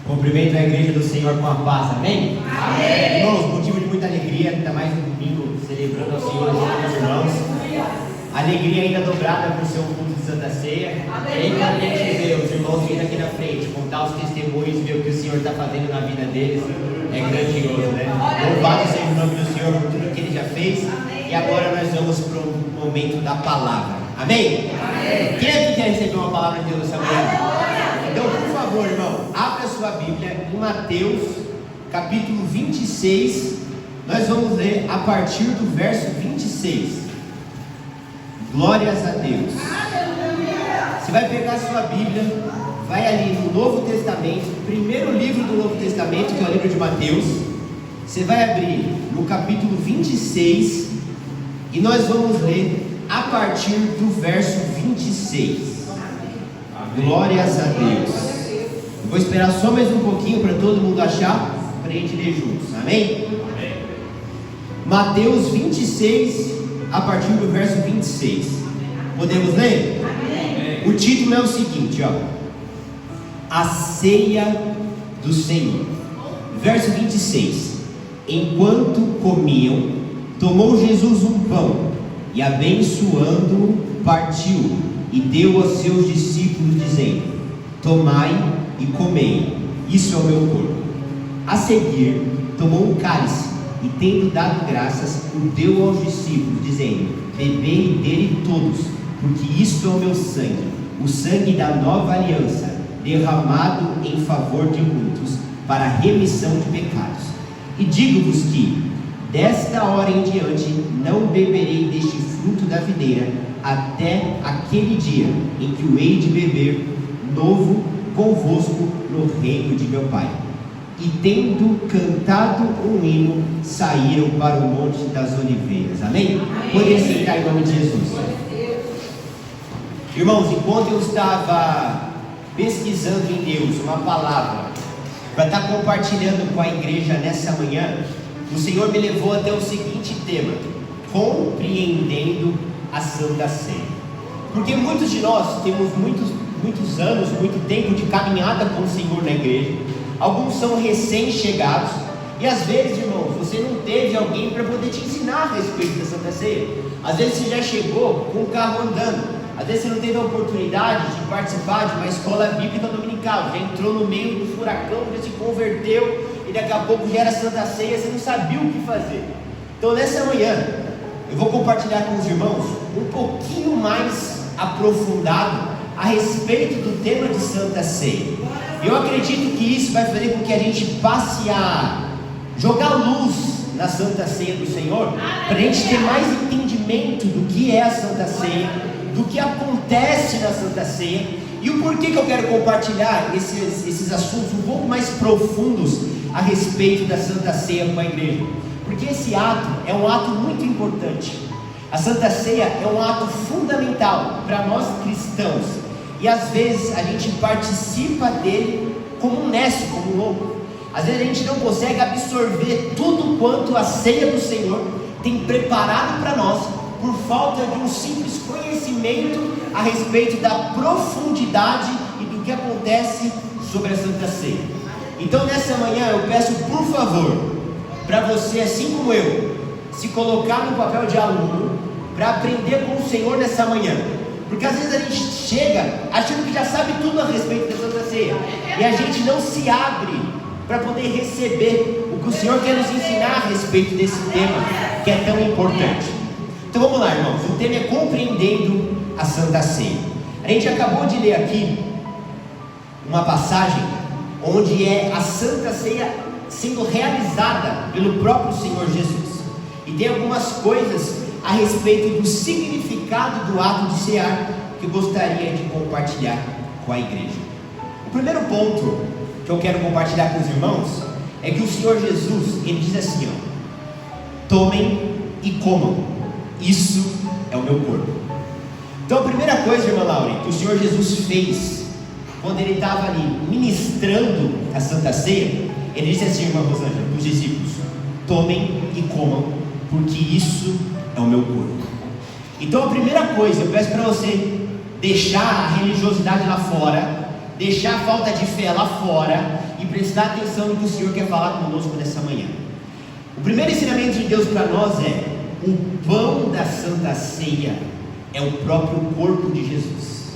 Cumprimento a igreja do Senhor com a paz, amém? Amém. Irmãos, motivo de muita alegria, ainda mais no domingo, celebrando ao Senhor junto com os irmãos. Alegria ainda dobrada por ser um culto de Santa Ceia. É importante ver os irmãos vindo aqui na frente, contar os testemunhos, ver o que o Senhor está fazendo na vida deles. É grandioso, né? Louvado seja o nome do Senhor por tudo que Ele já fez. E agora nós vamos para o momento da palavra. Amém? Amém. Quem é que quer receber uma palavra de Deus essa manhã? Então, por favor, irmão, abra sua Bíblia em Mateus, capítulo 26. Nós vamos ler a partir do verso 26. Glórias a Deus. Você vai pegar a sua Bíblia, vai ali no Novo Testamento, primeiro livro do Novo Testamento, que é o livro de Mateus. Você vai abrir no capítulo 26 e nós vamos ler a partir do verso 26. Glórias a Deus. Eu vou esperar só mais um pouquinho para todo mundo achar, para a gente ler juntos. Amém? Amém. Mateus 26, a partir do verso 26. Podemos ler? Amém. O título é o seguinte, ó: A ceia do Senhor. Verso 26. Enquanto comiam, tomou Jesus um pão e, abençoando-o, partiu e deu aos seus discípulos, dizendo: Tomai e comei, isso é o meu corpo. A seguir, tomou um cálice e, tendo dado graças, o deu aos discípulos, dizendo: Bebei dele todos, porque isto é o meu sangue, o sangue da nova aliança, derramado em favor de muitos, para a remissão de pecados. E digo-vos que, desta hora em diante, não beberei deste fruto da videira, até aquele dia em que o hei de beber novo convosco no reino de meu Pai. E tendo cantado um hino, saíram para o Monte das Oliveiras. Amém? Podem sentar em nome de Jesus. Irmãos, enquanto eu estava pesquisando em Deus uma palavra para estar compartilhando com a igreja nessa manhã, o Senhor me levou até o seguinte tema: compreendendo a Santa Ceia. Porque muitos de nós temos muitos anos, muito tempo de caminhada com o Senhor na igreja. Alguns são recém-chegados. E às vezes, irmãos, você não teve alguém para poder te ensinar a respeito da Santa Ceia. Às vezes você já chegou com o carro andando. Às vezes você não teve a oportunidade de participar de uma escola bíblica dominical. Já entrou no meio do furacão, já se converteu e daqui a pouco já era Santa Ceia, você não sabia o que fazer. Então nessa manhã eu vou compartilhar com os irmãos um pouquinho mais aprofundado a respeito do tema de Santa Ceia. Eu acredito que isso vai fazer com que a gente passe a jogar luz na Santa Ceia do Senhor, para a gente ter mais entendimento do que é a Santa Ceia, do que acontece na Santa Ceia, e o porquê que eu quero compartilhar esses assuntos um pouco mais profundos a respeito da Santa Ceia com a igreja. Porque esse ato é um ato muito importante. A Santa Ceia é um ato fundamental para nós cristãos. E às vezes a gente participa dele como um nécio, como um louco. Às vezes a gente não consegue absorver tudo quanto a ceia do Senhor tem preparado para nós, por falta de um simples conhecimento a respeito da profundidade e do que acontece sobre a Santa Ceia. Então nessa manhã eu peço, por favor, para você, assim como eu, se colocar no papel de aluno para aprender com o Senhor nessa manhã. Porque às vezes a gente chega achando que já sabe tudo a respeito da Santa Ceia, e a gente não se abre para poder receber o que o Senhor quer nos ensinar a respeito desse tema que é tão importante. Então vamos lá, irmãos, o tema é compreendendo a Santa Ceia. A gente acabou de ler aqui uma passagem onde é a Santa Ceia sendo realizada pelo próprio Senhor Jesus, e tem algumas coisas a respeito do significado do ato de cear que eu gostaria de compartilhar com a igreja. O primeiro ponto que eu quero compartilhar com os irmãos é que o Senhor Jesus, ele diz assim, ó: tomem e comam, isso é o meu corpo. Então a primeira coisa, irmã Laura, que o Senhor Jesus fez quando ele estava ali ministrando a Santa Ceia, ele disse assim, irmã Rosângela, para os discípulos: tomem e comam, porque isso é o meu corpo. Então a primeira coisa, eu peço para você deixar a religiosidade lá fora deixar a falta de fé lá fora e prestar atenção no que o Senhor quer falar conosco nessa manhã. O primeiro ensinamento de Deus para nós é: o pão da Santa Ceia é o próprio corpo de Jesus.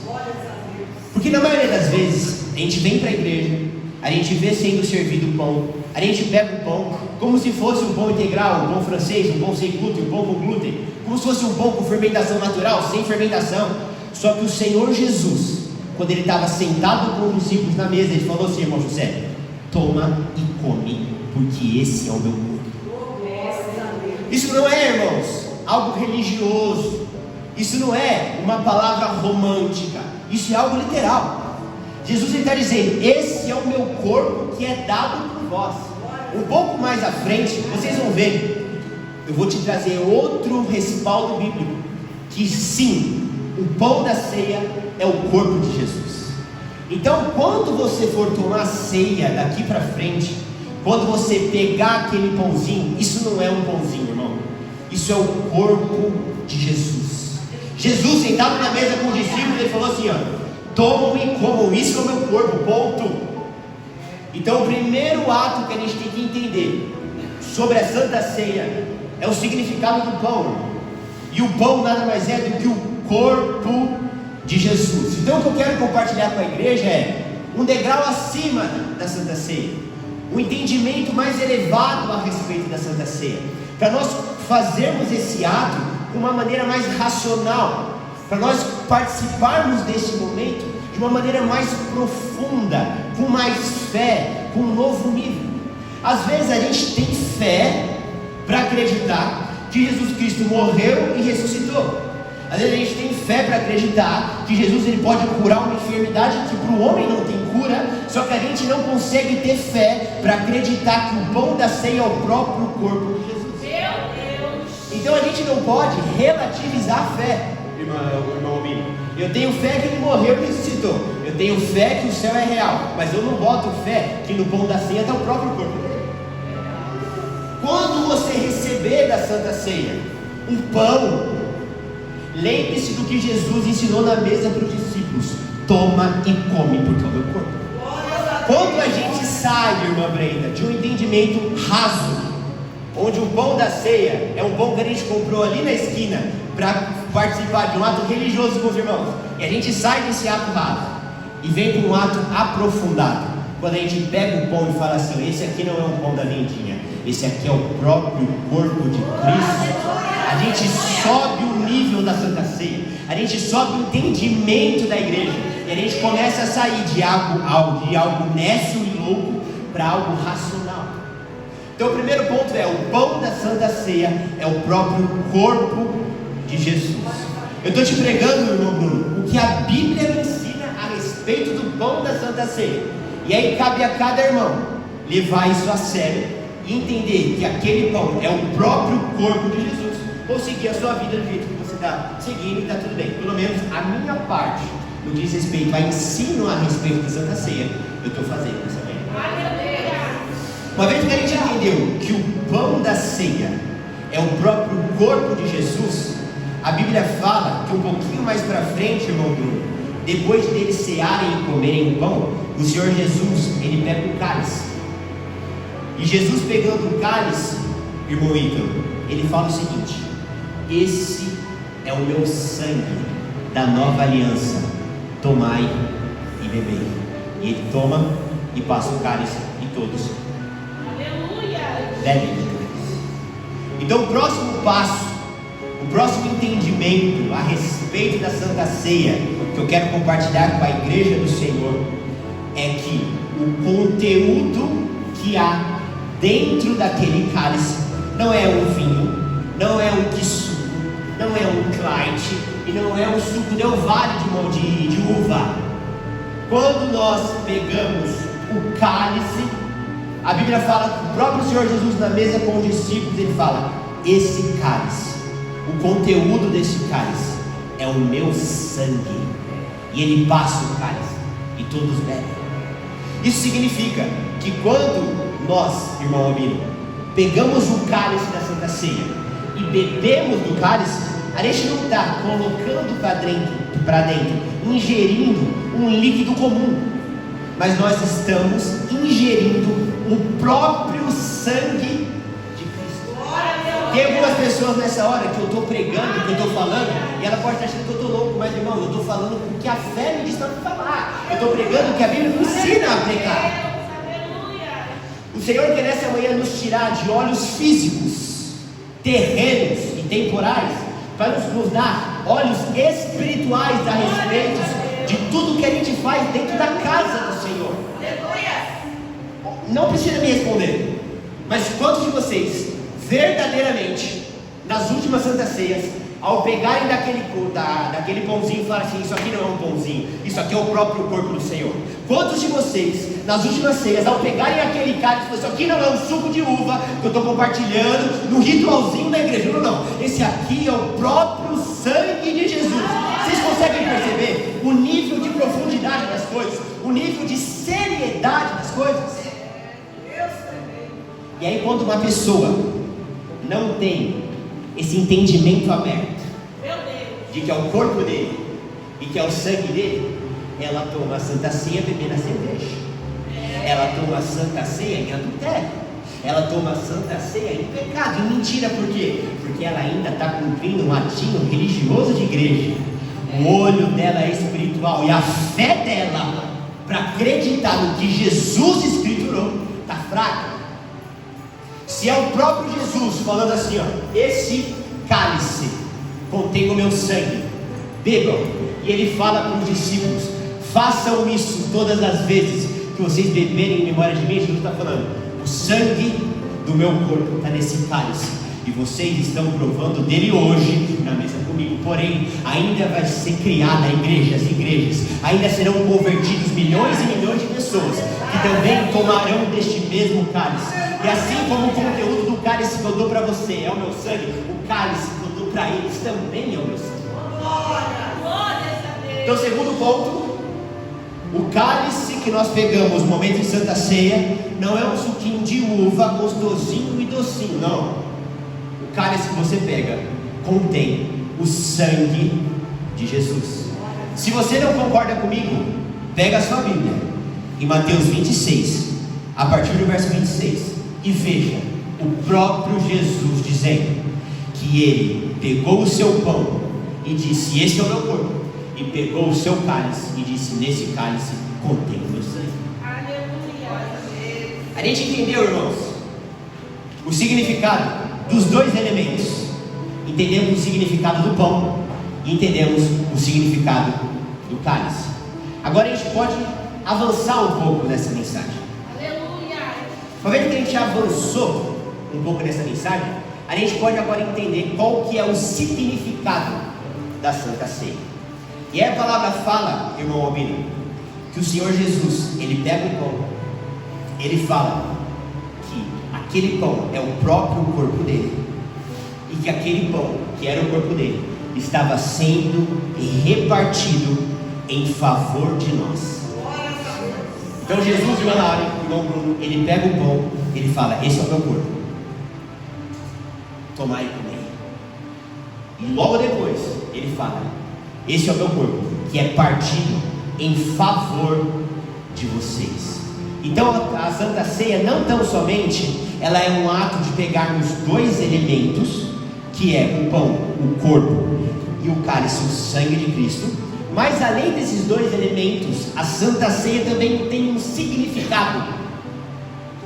Porque na maioria das vezes a gente vem para a igreja, a gente vê sendo servido o pão, a gente pega o pão como se fosse um pão integral, um pão francês, um pão sem glúten, um pão com glúten, como se fosse um pão com fermentação natural, sem fermentação. Só que o Senhor Jesus, quando ele estava sentado com os discípulos na mesa, ele falou assim: irmão José, toma e come, porque esse é o meu corpo. Isso não é, irmãos, algo religioso. Isso não é uma palavra romântica. Isso é algo literal. Jesus está dizendo: esse é o meu corpo que é dado por vós. Um pouco mais à frente, vocês vão ver, eu vou te trazer outro respaldo bíblico, que sim, o pão da ceia é o corpo de Jesus. Então, quando você for tomar ceia daqui para frente, quando você pegar aquele pãozinho, isso não é um pãozinho, irmão. Isso é o corpo de Jesus. Jesus sentado na mesa com os discípulos, ele falou assim: ó, tomam e comam, isso é o meu corpo, ponto. Então o primeiro ato que a gente tem que entender sobre a Santa Ceia é o significado do pão. E o pão nada mais é do que o corpo de Jesus. Então o que eu quero compartilhar com a igreja é um degrau acima da Santa Ceia, um entendimento mais elevado a respeito da Santa Ceia, para nós fazermos esse ato de uma maneira mais racional, para nós participarmos desse momento de uma maneira mais profunda, com mais fé, com um novo nível. Às vezes a gente tem fé para acreditar que Jesus Cristo morreu e ressuscitou. Às vezes a gente tem fé para acreditar que Jesus ele pode curar uma enfermidade que para o homem não tem cura. Só que a gente não consegue ter fé para acreditar que o pão da ceia é o próprio corpo de Jesus. Meu Deus! Então a gente não pode relativizar a fé. Irmão Mini, eu tenho fé que ele morreu e ressuscitou. Eu tenho fé que o céu é real, mas eu não boto fé que no pão da ceia está o próprio corpo dele. Quando você receber da Santa Ceia um pão, lembre-se do que Jesus ensinou na mesa para os discípulos: toma e come, porque é o meu corpo. Quando a gente sai, irmã Brenda, de um entendimento raso, onde o pão da ceia é um pão que a gente comprou ali na esquina para participar de um ato religioso com os irmãos, e a gente sai desse ato raso e vem para um ato aprofundado, quando a gente pega o pão e fala assim: esse aqui não é um pão da vendinha, esse aqui é o próprio corpo de Cristo. A gente sobe o nível da Santa Ceia, a gente sobe o entendimento da igreja, e a gente começa a sair de algo nécio e louco para algo racional. Então o primeiro ponto é: o pão da Santa Ceia é o próprio corpo de Jesus. Eu estou te pregando, irmão Bruno, o que a Bíblia me ensina a respeito do pão da Santa Ceia. E aí cabe a cada irmão levar isso a sério e entender que aquele pão é o próprio corpo de Jesus, ou seguir a sua vida do jeito que você está seguindo e está tudo bem. Pelo menos a minha parte no que diz respeito a ensino a respeito da Santa Ceia, eu estou fazendo essa manhã. Uma vez que a gente entendeu que o pão da ceia é o próprio corpo de Jesus, a Bíblia fala que um pouquinho mais para frente, irmão Bruno, depois deles cearem e comerem o pão, o Senhor Jesus, ele pega o cálice. E Jesus pegando o cálice, irmão Ítalo, ele fala o seguinte: esse é o meu sangue da nova aliança, tomai e bebei. E ele toma e passa o cálice e todos bebem. Então o próximo passo, o próximo entendimento a respeito da Santa Ceia que eu quero compartilhar com a igreja do Senhor é que o conteúdo que há dentro daquele cálice não é um vinho, não é um kisuko, não é um Clyde e não é um suco Del Valle de uva. Quando nós pegamos o cálice, a Bíblia fala que o próprio Senhor Jesus na mesa com os discípulos, ele fala: esse cálice, o conteúdo desse cálice é o meu sangue. E ele passa o cálice e todos bebem. Isso significa que quando nós, irmão Amino, pegamos o cálice da Santa Ceia e bebemos do cálice, a gente não está colocando para dentro, ingerindo um líquido comum. mas nós estamos ingerindo o próprio sangue de Cristo. Tem algumas pessoas nessa hora que eu estou pregando, que eu estou falando, e ela pode estar achando que eu estou louco, mas irmão, eu estou falando porque a fé me diz para falar. Eu estou pregando o que a Bíblia me ensina a pregar. O Senhor quer nessa manhã nos tirar de olhos físicos, terrenos e temporais, para nos dar olhos espirituais a respeito de tudo que a gente faz dentro da casa do Senhor. Não precisa me responder, mas quantos de vocês verdadeiramente nas últimas Santas Ceias, ao pegarem daquele pãozinho e falar assim, isso aqui não é um pãozinho, isso aqui é o próprio corpo do Senhor? Quantos de vocês nas últimas ceias, ao pegarem aquele cálice, isso aqui não é um suco de uva que eu estou compartilhando no ritualzinho da igreja? Não, esse aqui é o próprio sangue de Jesus. Vocês conseguem perceber o nível de profundidade das coisas, o nível de seriedade das coisas? E aí quando uma pessoa não tem esse entendimento aberto de que é o corpo dele e que é o sangue dele, ela toma a Santa Ceia bebendo a cerveja, ela toma a Santa Ceia em adultério, ela toma a Santa Ceia em pecado, em mentira. Por quê? Porque ela ainda está cumprindo um atinho religioso de igreja. O olho dela é espiritual e a fé dela para acreditar no que Jesus escriturou está fraca. Se é o próprio Jesus falando assim, ó, esse cálice contém o meu sangue, bebam. E ele fala para os discípulos, façam isso todas as vezes que vocês beberem em memória de mim. Jesus está falando, o sangue do meu corpo está nesse cálice, e vocês estão provando dele hoje na mesa comigo. Porém, ainda vai ser criada igrejas, ainda serão convertidos milhões e milhões de pessoas que também tomarão deste mesmo cálice. E assim como o conteúdo do cálice que eu dou para você é o meu sangue, o cálice que eu dou para eles também é o meu sangue. Então, segundo ponto, o cálice que nós pegamos no momento de Santa Ceia não é um suquinho de uva gostosinho e docinho, não. O cálice que você pega contém o sangue de Jesus. Se você não concorda comigo, pega a sua Bíblia em Mateus 26, a partir do verso 26, e veja o próprio Jesus dizendo que ele pegou o seu pão e disse, esse é o meu corpo, e pegou o seu cálice e disse, nesse cálice contém o meu sangue. A gente entendeu, irmãos, o significado dos dois elementos. Entendemos o significado do pão e entendemos o significado do cálice. Agora a gente pode avançar um pouco nessa mensagem. Aproveita que a gente avançou um pouco nessa mensagem, a gente pode agora entender qual que é o significado da Santa Ceia. E aí a palavra fala, irmão Albino, que o Senhor Jesus, ele pega o pão, ele fala que aquele pão é o próprio corpo dele, e que aquele pão, que era o corpo dele, estava sendo repartido em favor de nós. Então Jesus, irmão Bruno, ele pega o pão, ele fala, esse é o meu corpo, tomai e comei. E logo depois ele fala, esse é o meu corpo, que é partido em favor de vocês. Então a Santa Ceia não tão somente, ela é um ato de pegarmos dois elementos, que é o pão, o corpo, e o cálice, o sangue de Cristo. Mas além desses dois elementos, a Santa Ceia também tem um significado.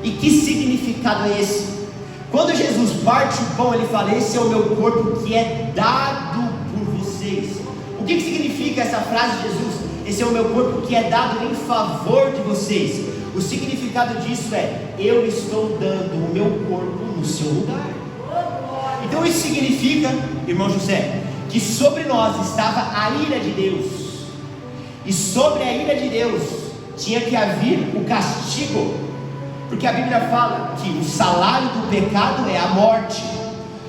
E que significado é esse? Quando Jesus parte o pão, ele fala, esse é o meu corpo que é dado por vocês. O que significa essa frase de Jesus? Esse é o meu corpo que é dado em favor de vocês. O significado disso é, eu estou dando o meu corpo no seu lugar. Então isso significa, irmão José, que sobre nós estava a ira de Deus, e sobre a ira de Deus tinha que haver o castigo, porque a Bíblia fala que o salário do pecado é a morte.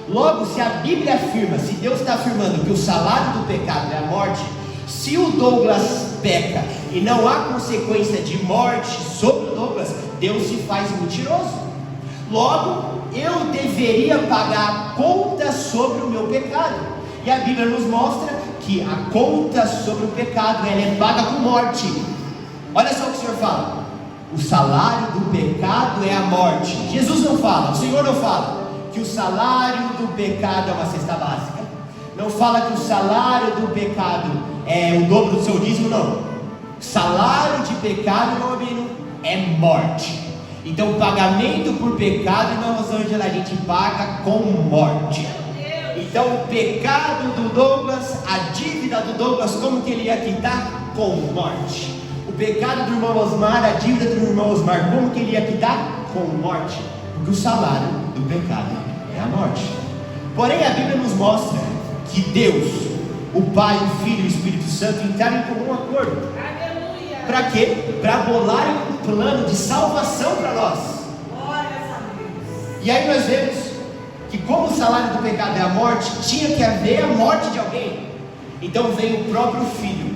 Logo, se a Bíblia afirma, se Deus está afirmando que o salário do pecado é a morte, se o Douglas peca e não há consequência de morte sobre o Douglas, Deus se faz mentiroso. Logo, eu deveria pagar a conta sobre o meu pecado. E a Bíblia nos mostra que a conta sobre o pecado, ela é paga com morte. Olha só o que o Senhor fala: o salário do pecado é a morte. Jesus não fala, o Senhor não fala que o salário do pecado é uma cesta básica, não fala que o salário do pecado é o dobro do seu dízimo, não. Salário de pecado, meu amigo, é morte. Então o pagamento por pecado, irmã Rosângela, a gente paga com morte. Então o pecado do Douglas, a dívida do Douglas, como que ele ia quitar? Com morte. O pecado do irmão Osmar, a dívida do irmão Osmar, como que ele ia quitar? Com morte. Porque o salário do pecado é a morte. Porém a Bíblia nos mostra que Deus, o Pai, o Filho e o Espírito Santo entraram em comum acordo. Para quê? Para bolarem um plano de salvação para nós. E aí nós vemos que como o salário do pecado é a morte, tinha que haver a morte de alguém. Então vem o próprio Filho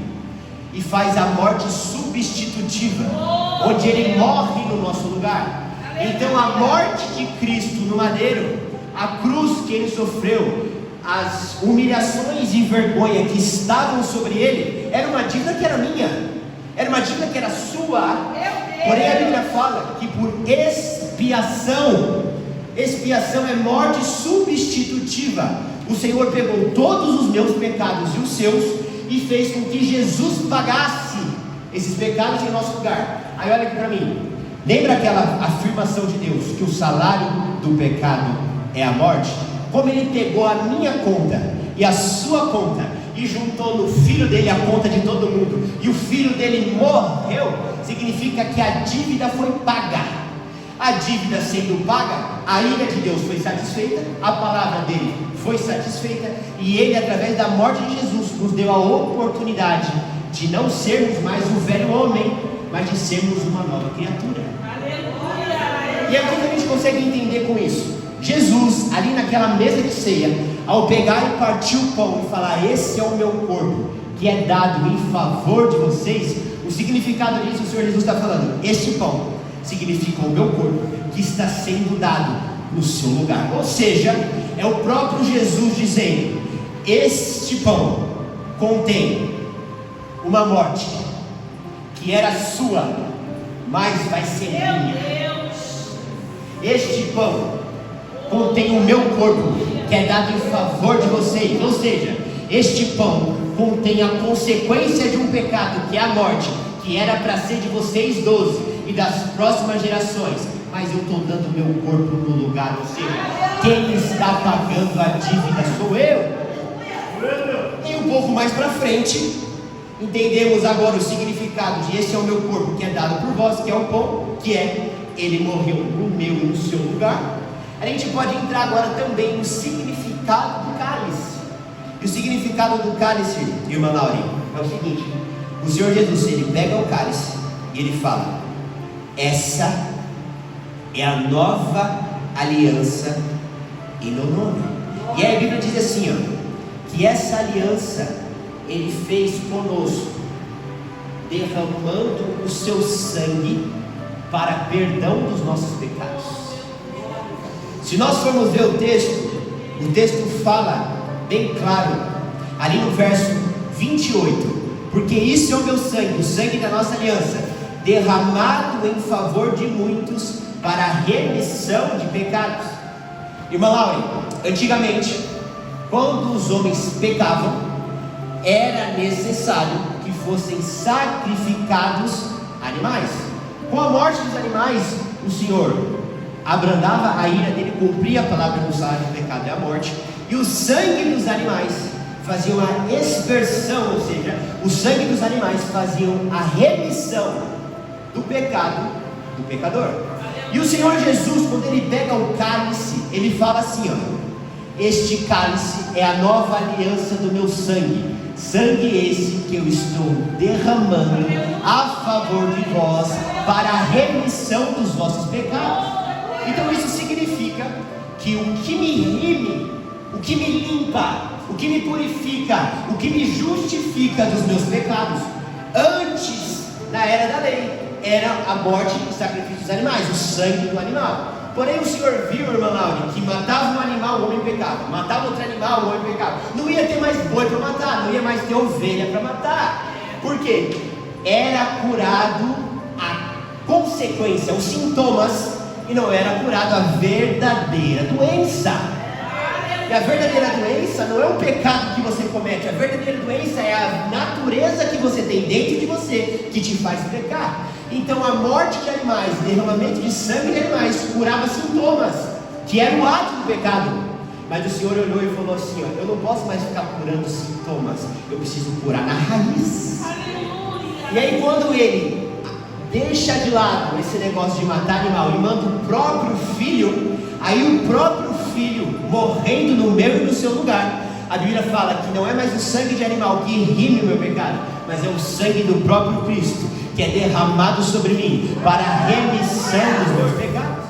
e faz a morte substitutiva, onde ele morre no nosso lugar. Então a morte de Cristo no madeiro, a cruz que ele sofreu, as humilhações e vergonha que estavam sobre ele, era uma dívida que era minha, era uma dívida que era sua. Porém a Bíblia fala que por expiação é morte substitutiva. O Senhor pegou todos os meus pecados e os seus e fez com que Jesus pagasse esses pecados em nosso lugar. Aí olha aqui para mim, lembra aquela afirmação de Deus que o salário do pecado é a morte? Como ele pegou a minha conta e a sua conta e juntou no filho dele a conta de todo mundo, e o filho dele morreu, significa que a dívida foi paga. A dívida sendo paga, a ira de Deus foi satisfeita, a palavra dele foi satisfeita, e ele, através da morte de Jesus, nos deu a oportunidade de não sermos mais o velho homem, mas de sermos uma nova criatura. Aleluia! E aí como a gente consegue entender com isso? Jesus, ali naquela mesa de ceia, ao pegar e partir o pão e falar: esse é o meu corpo, que é dado em favor de vocês, o significado disso, o Senhor Jesus está falando: este pão significa o meu corpo, que está sendo dado no seu lugar. Ou seja, é o próprio Jesus dizendo: este pão contém uma morte que era sua, mas vai ser minha. Este pão contém o meu corpo, que é dado em favor de vocês. Ou seja, este pão contém a consequência de um pecado, que é a morte, que era para ser de vocês 12 e das próximas gerações, mas eu estou dando meu corpo no lugar. Ou seja, quem está pagando a dívida sou eu. E um pouco mais para frente, entendemos agora o significado de: esse é o meu corpo, que é dado por vós, que é o pão, que é ele morreu no meu e no seu lugar. A gente pode entrar agora também no significado do cálice. E o significado do cálice, irmã Lauri, é o seguinte: o Senhor Jesus, ele pega o cálice e ele fala: essa é a nova aliança em meu nome. E aí a Bíblia diz assim, ó, que essa aliança ele fez conosco, derramando o seu sangue para perdão dos nossos pecados. Se nós formos ver o texto fala bem claro, ali no verso 28, porque isso é o meu sangue, o sangue da nossa aliança, derramado em favor de muitos para a remissão de pecados. Irmã Laura, antigamente, quando os homens pecavam, era necessário que fossem sacrificados animais. Com a morte dos animais, o Senhor abrandava a ira dele, cumpria a palavra do salário do pecado é a morte, e o sangue dos animais faziam a expiação, ou seja, o sangue dos animais faziam a remissão do pecado do pecador. E o Senhor Jesus, quando ele pega o cálice, ele fala assim, ó: este cálice é a nova aliança do meu sangue, sangue esse que eu estou derramando a favor de vós para a remissão dos vossos pecados. Então isso significa que o que me rime, o que me limpa, o que me purifica, o que me justifica dos meus pecados, antes, na era da lei, era a morte e sacrifício dos animais, o sangue do animal. Porém o Senhor viu, irmã Laura, que matava um animal, o homem pecava, matava outro animal, o homem pecava, não ia ter mais boi para matar, não ia mais ter ovelha para matar. Por quê? era curado a consequência, os sintomas, e não era curado a verdadeira doença. E a verdadeira doença não é um pecado que você comete, a verdadeira doença é a natureza que você tem dentro de você que te faz pecar. Então a morte de animais, derramamento de sangue de animais curava sintomas, que era o ato do pecado. Mas o Senhor olhou e falou assim, ó, eu não posso mais ficar curando sintomas, eu preciso curar na raiz. E aí quando ele deixa de lado esse negócio de matar animal e manda o próprio filho, aí o próprio filho morrendo no meu e no seu lugar, a Bíblia fala que não é mais o sangue de animal que rime o meu pecado, mas é o sangue do próprio Cristo, que é derramado sobre mim, para a remissão dos meus pecados.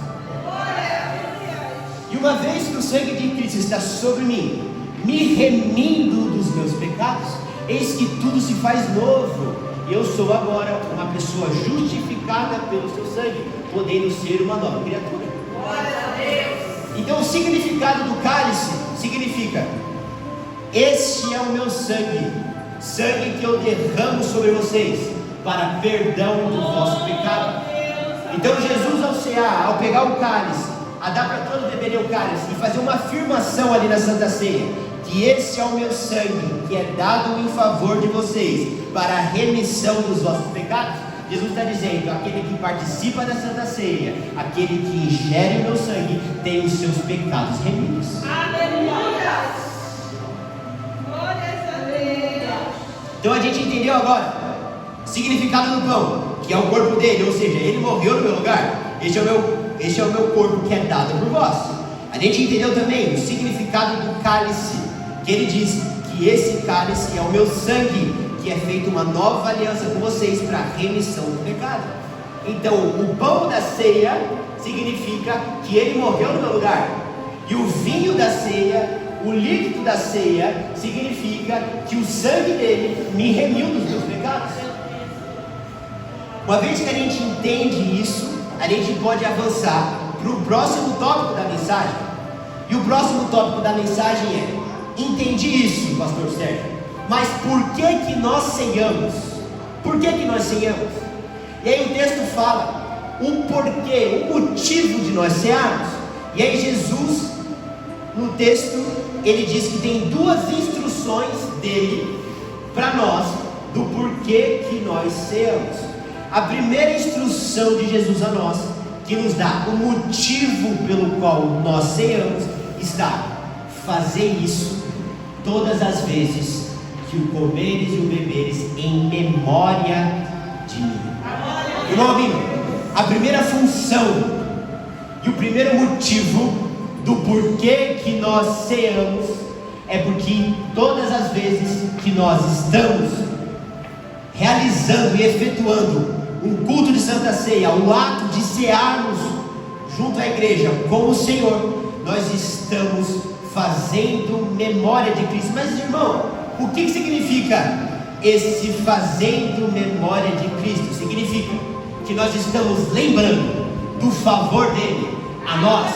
E uma vez que o sangue de Cristo está sobre mim, me remindo dos meus pecados, eis que tudo se faz novo. Eu sou agora uma pessoa justificada pelo seu sangue, podendo ser uma nova criatura. Então o significado do cálice significa: este é o meu sangue, sangue que eu derramo sobre vocês, para perdão do vosso pecado. Então Jesus ao cear, ao pegar o cálice, a dar para todos beberem o cálice e fazer uma afirmação ali na Santa Ceia, que esse é o meu sangue, que é dado em favor de vocês, para a remissão dos vossos pecados. Jesus está dizendo, aquele que participa da Santa Ceia, aquele que ingere o meu sangue, tem os seus pecados remidos. Aleluia! Então a gente entendeu agora o significado do pão, que é o corpo dele, ou seja, ele morreu no meu lugar. Este é o meu corpo que é dado por vós. A gente entendeu também o significado do cálice, que ele diz que esse cálice é o meu sangue, que é feita uma nova aliança com vocês para a remissão do pecado. Então o pão da ceia significa que ele morreu no meu lugar, e o vinho da ceia, o líquido da ceia, significa que o sangue dele me remiu dos meus pecados. Uma vez que a gente entende isso, a gente pode avançar para o próximo tópico da mensagem. E o próximo tópico da mensagem é: entendi isso, pastor Sérgio, mas por que nós ceiamos? Por que nós ceiamos? E aí o texto fala o porquê, o motivo de nós cearmos. E aí Jesus, no texto, ele diz que tem duas instruções dele para nós, do porquê que nós ceamos. A primeira instrução de Jesus a nós, que nos dá o motivo pelo qual nós ceamos, está: fazer isso todas as vezes que o comeres e o beberes em memória de mim. Irmão amigo, a primeira função e o primeiro motivo do porquê que nós ceamos é porque todas as vezes que nós estamos realizando e efetuando um culto de Santa Ceia, o ato de cearmos junto à igreja com o Senhor, nós estamos fazendo memória de Cristo. Mas irmão, o que significa esse fazendo memória de Cristo? Significa que nós estamos lembrando do favor dele a nós.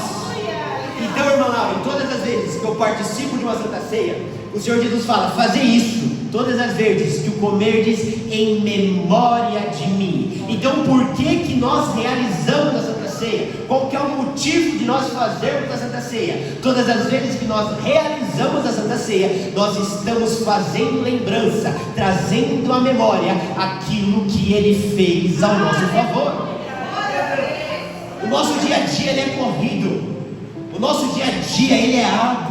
Então, irmão Laura, todas as vezes que eu participo de uma Santa Ceia, o Senhor Jesus fala: fazer isso todas as vezes que o comerdes em memória de mim. Então por que nós realizamos a Santa Ceia? Qual que é o motivo de nós fazermos a Santa Ceia? Todas as vezes que nós realizamos a Santa Ceia, nós estamos fazendo lembrança, trazendo à memória aquilo que ele fez ao nosso favor. O nosso dia a dia ele é corrido, o nosso dia a dia ele é árduo,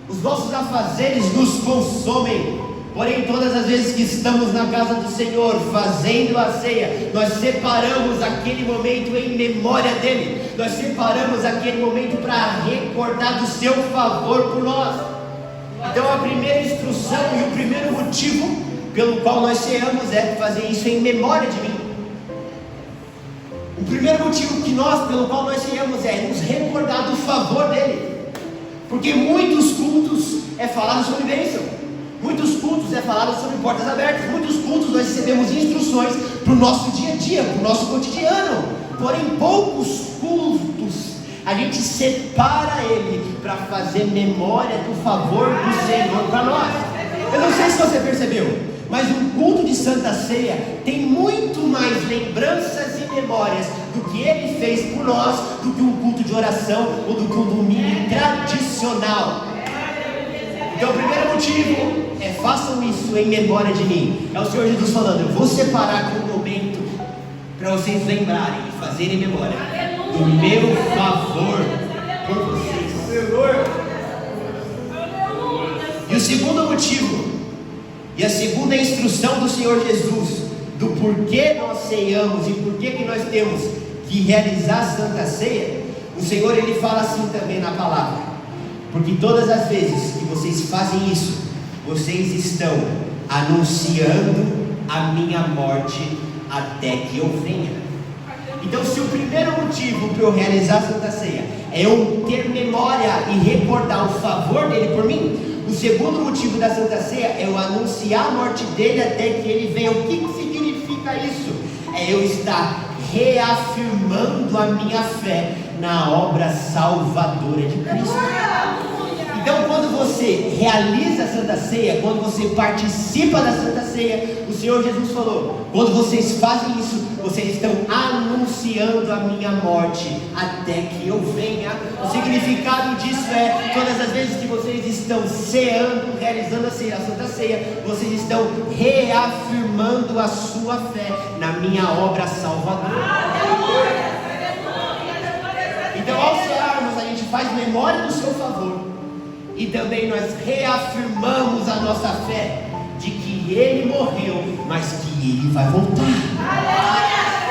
os nossos afazeres nos consomem. Porém, todas as vezes que estamos na casa do Senhor fazendo a ceia, nós separamos aquele momento em memória dele, nós separamos aquele momento para recordar do seu favor por nós. Então a primeira instrução e o primeiro motivo pelo qual nós ceamos é fazer isso em memória de mim. O primeiro motivo pelo qual nós ceamos é nos recordar do favor dele. Porque muitos cultos é falado sobre bênção, muitos cultos é falado sobre portas abertas, muitos cultos nós recebemos instruções para o nosso dia a dia, para o nosso cotidiano. Porém, poucos cultos a gente separa ele para fazer memória do favor do Senhor para nós. Eu não sei se você percebeu, Mas um culto de Santa Ceia tem muito mais lembranças e memórias do que Ele fez por nós, do que um culto de oração ou do que um domingo tradicional. Então o primeiro motivo é: façam isso em memória de mim. É o Senhor Jesus falando: eu vou separar um momento para vocês lembrarem e fazerem memória do meu favor por vocês. E o segundo motivo, e a segunda instrução do Senhor Jesus, do porquê nós ceiamos e porquê que nós temos que realizar a Santa Ceia, o Senhor Ele fala assim também na palavra: porque todas as vezes que vocês fazem isso, vocês estão anunciando a minha morte até que eu venha. Então, se o primeiro motivo para eu realizar a Santa Ceia é eu ter memória e recordar o favor dele por mim, o segundo motivo da Santa Ceia é eu anunciar a morte dele até que ele venha. O que significa isso? É eu estar reafirmando a minha fé na obra salvadora de Cristo. Então, quando você realiza a Santa Ceia, quando você participa da Santa Ceia, o Senhor Jesus falou: quando vocês fazem isso, vocês estão anunciando a minha morte até que eu venha. O significado disso é: todas as vezes que vocês estão ceando, realizando a Santa Ceia, vocês estão reafirmando a sua fé na minha obra salvadora. Então, ao cearmos, a gente faz memória do seu favor. E também nós reafirmamos a nossa fé de que Ele morreu, mas que Ele vai voltar.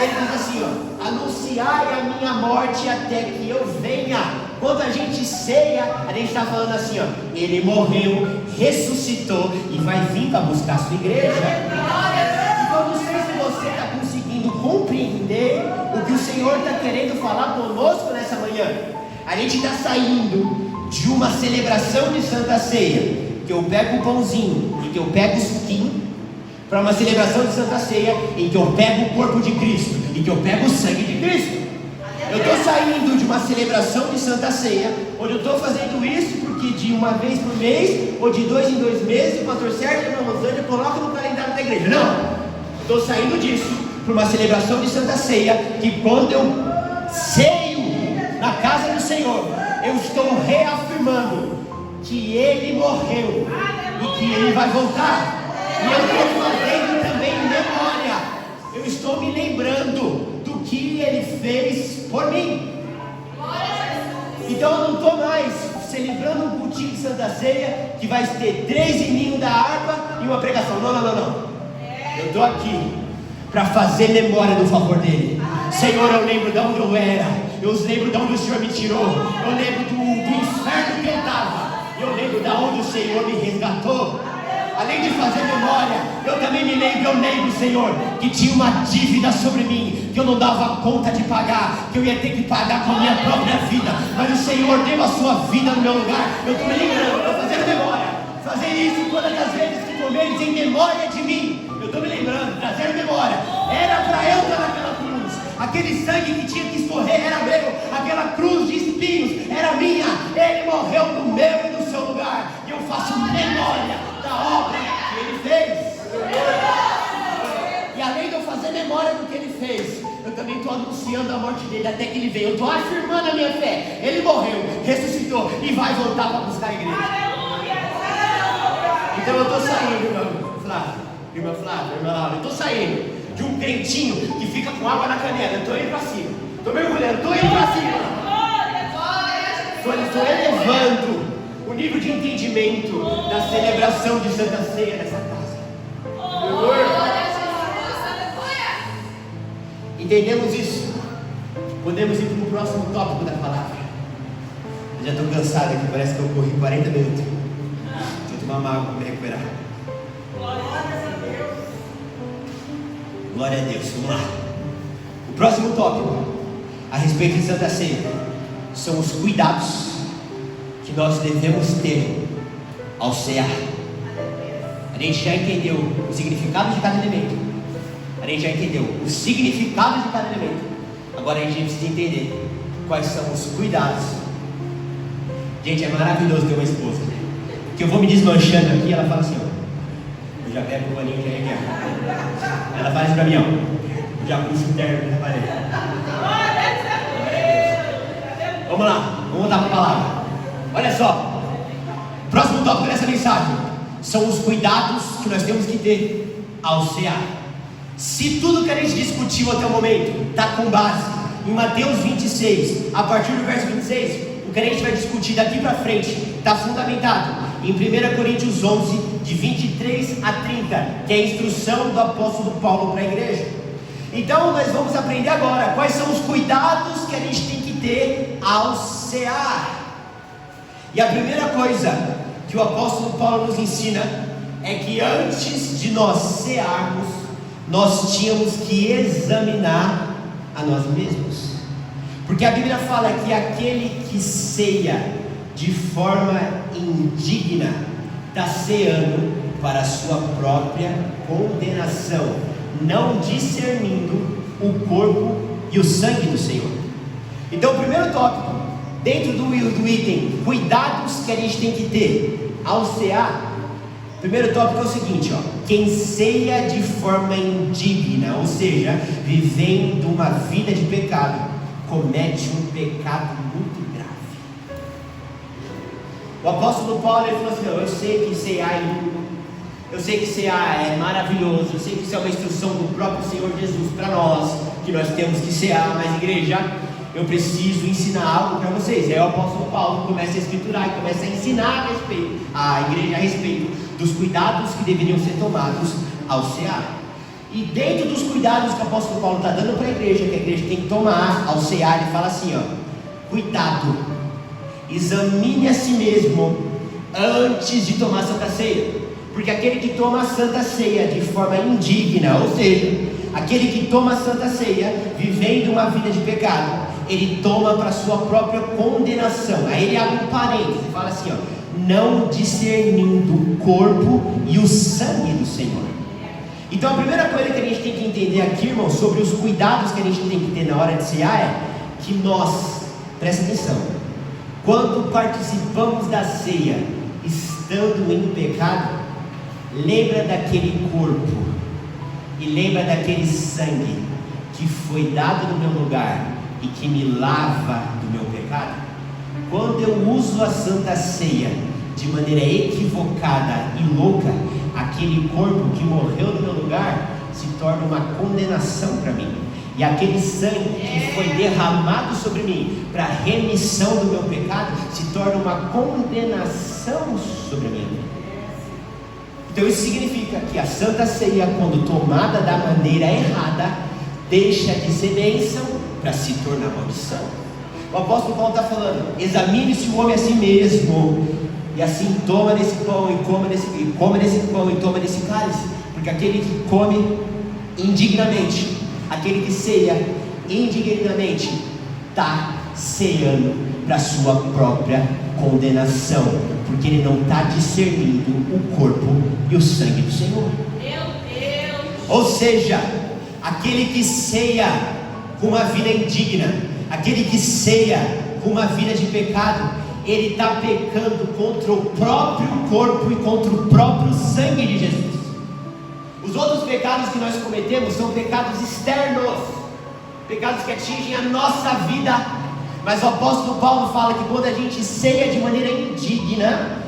Ele diz assim, ó: anunciai a minha morte até que eu venha. Quando a gente ceia, a gente está falando assim, ó: Ele morreu, ressuscitou e vai vir para buscar a sua igreja. Então não sei se você está conseguindo compreender o que o Senhor está querendo falar conosco nessa manhã. A gente está saindo de uma celebração de Santa Ceia, que eu pego o pãozinho e que eu pego o suquinho, para uma celebração de Santa Ceia em que eu pego o corpo de Cristo e que eu pego o sangue de Cristo. Eu estou saindo de uma celebração de Santa Ceia, onde eu estou fazendo isso porque de uma vez por mês, ou de 2 em 2 meses, o pastor Sérgio e a Rosângela colocam no calendário da igreja. Não! Estou saindo disso para uma celebração de Santa Ceia, que quando eu ceio na casa do Senhor, eu estou reafirmando que Ele morreu e que Ele vai voltar. E eu estou fazendo também memória. Eu estou me lembrando do que Ele fez por mim. Então eu não estou mais celebrando um cultinho de Santa Ceia que vai ter 3 hininhos da harpa e uma pregação. Não. Eu estou aqui para fazer memória do favor dele. Senhor, eu lembro de onde eu era, eu lembro de onde o Senhor me tirou, eu lembro do inferno que eu estava, eu lembro de onde o Senhor me resgatou. Além de fazer memória, eu também me lembro, Senhor, que tinha uma dívida sobre mim, que eu não dava conta de pagar, que eu ia ter que pagar com a minha própria vida, mas o Senhor deu a sua vida no meu lugar. Eu estou me lembrando, estou fazendo memória, fazer isso todas as vezes que comeres em memória de mim. Eu estou me lembrando, trazendo memória. Era para eu estar naquela cruz, aquele sangue que tinha que escorrer era meu, aquela cruz de espinhos era minha. Ele morreu no meu e no seu lugar, e eu faço memória da obra que Ele fez. E além de eu fazer memória do que Ele fez, eu também estou anunciando a morte dele até que Ele venha. Eu estou afirmando a minha fé. Ele morreu, ressuscitou e vai voltar para buscar a igreja. Então eu estou saindo, irmã Flávia, irmã Laura, eu estou saindo de um crentinho que fica com água na canela. Eu estou indo para cima, estou mergulhando, estou indo para cima. Estou elevando o nível de entendimento da celebração de Santa Ceia nessa casa. Entendemos isso? Podemos ir para o próximo tópico da palavra. Eu já estou cansado aqui, parece que eu corri 40 minutos. Deixa eu tomar uma água para me recuperar. Glória a Deus, vamos lá. O próximo tópico a respeito de Santa Ceia são os cuidados que nós devemos ter ao cear. A gente já entendeu o significado de cada elemento, a gente já entendeu o significado de cada elemento. Agora a gente precisa entender quais são os cuidados. Gente, é maravilhoso ter uma esposa, que eu vou me desmanchando aqui, ela fala assim, ó, Eu já pego o paninho que é. Ela faz isso pra mim, ó. Já puxo o terno na parede. Vamos lá, vamos voltar para a palavra. Olha só, próximo tópico dessa mensagem são os cuidados que nós temos que ter ao cear. Se tudo que a gente discutiu até o momento está com base em Mateus 26, a partir do verso 26, o que a gente vai discutir daqui para frente está fundamentado em 1 Coríntios 11, de 23 a 30, que é a instrução do apóstolo Paulo para a igreja. Então nós vamos aprender agora quais são os cuidados que a gente tem que ter ao cear. E a primeira coisa que o apóstolo Paulo nos ensina é que antes de nós cearmos, nós tínhamos que examinar a nós mesmos. Porque a Bíblia fala que aquele que ceia de forma indigna está ceando para a sua própria condenação, não discernindo o corpo e o sangue do Senhor. Então, o primeiro tópico, dentro do item cuidados que a gente tem que ter ao cear, o primeiro tópico é o seguinte, ó: quem ceia de forma indigna, ou seja, vivendo uma vida de pecado, comete um pecado muito grave. O apóstolo Paulo, ele falou assim: não, eu sei que cear é lindo, eu sei que cear é maravilhoso, eu sei que isso é uma instrução do próprio Senhor Jesus para nós, que nós temos que cear, mas igreja, eu preciso ensinar algo para vocês. Aí o apóstolo Paulo começa a escriturar e começa a ensinar a igreja a respeito dos cuidados que deveriam ser tomados ao cear. E dentro dos cuidados que o apóstolo Paulo está dando para a igreja, que a igreja tem que tomar ao cear, ele fala assim, ó: cuidado, examine a si mesmo antes de tomar a Santa Ceia. Porque aquele que toma a Santa Ceia de forma indigna, ou seja, aquele que toma a Santa Ceia vivendo uma vida de pecado, ele toma para sua própria condenação. Aí ele abre um parênteses e fala assim, ó: não discernindo o corpo e o sangue do Senhor. Então a primeira coisa que a gente tem que entender aqui, irmão, sobre os cuidados que a gente tem que ter na hora de cear é que nós, presta atenção, quando participamos da ceia estando em pecado, lembra daquele corpo e lembra daquele sangue que foi dado no meu lugar e que me lava do meu pecado. Quando eu uso a Santa Ceia de maneira equivocada e louca, aquele corpo que morreu no meu lugar se torna uma condenação para mim, e aquele sangue que foi derramado sobre mim para remissão do meu pecado se torna uma condenação sobre a minha vida. Então isso significa que a Santa Ceia, quando tomada da maneira errada, deixa de ser bênção para se tornar maldição. O apóstolo Paulo está falando: examine-se o homem a si mesmo, e assim toma desse pão e come desse pão e toma desse cálice, porque aquele que come indignamente, aquele que ceia indignamente, está ceando para a sua própria condenação, porque ele não está discernindo o corpo e o sangue do Senhor. Meu Deus! Ou seja, aquele que ceia com uma vida indigna, aquele que ceia com uma vida de pecado, ele está pecando contra o próprio corpo e contra o próprio sangue de Jesus. Os outros pecados que nós cometemos são pecados externos, pecados que atingem a nossa vida. Mas o apóstolo Paulo fala que quando a gente ceia de maneira indigna,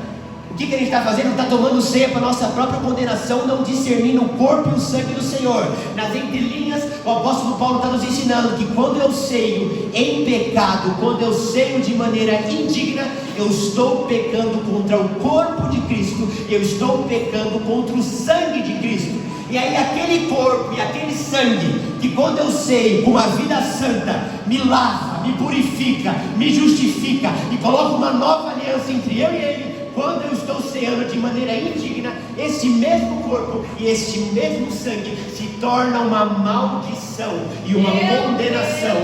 o que a gente está fazendo? Está tomando ceia para a nossa própria condenação, não discernindo o corpo e o sangue do Senhor. Nas entrelinhas, o apóstolo Paulo está nos ensinando que quando eu ceio em pecado, quando eu ceio de maneira indigna, eu estou pecando contra o corpo de Cristo, eu estou pecando contra o sangue de Cristo. E aí aquele corpo e aquele sangue, que quando eu ceio com uma vida santa, me lava, me purifica, me justifica e coloca uma nova aliança entre eu e ele. Quando eu estou ceando de maneira indigna, esse mesmo corpo e este mesmo sangue se torna uma maldição e uma condenação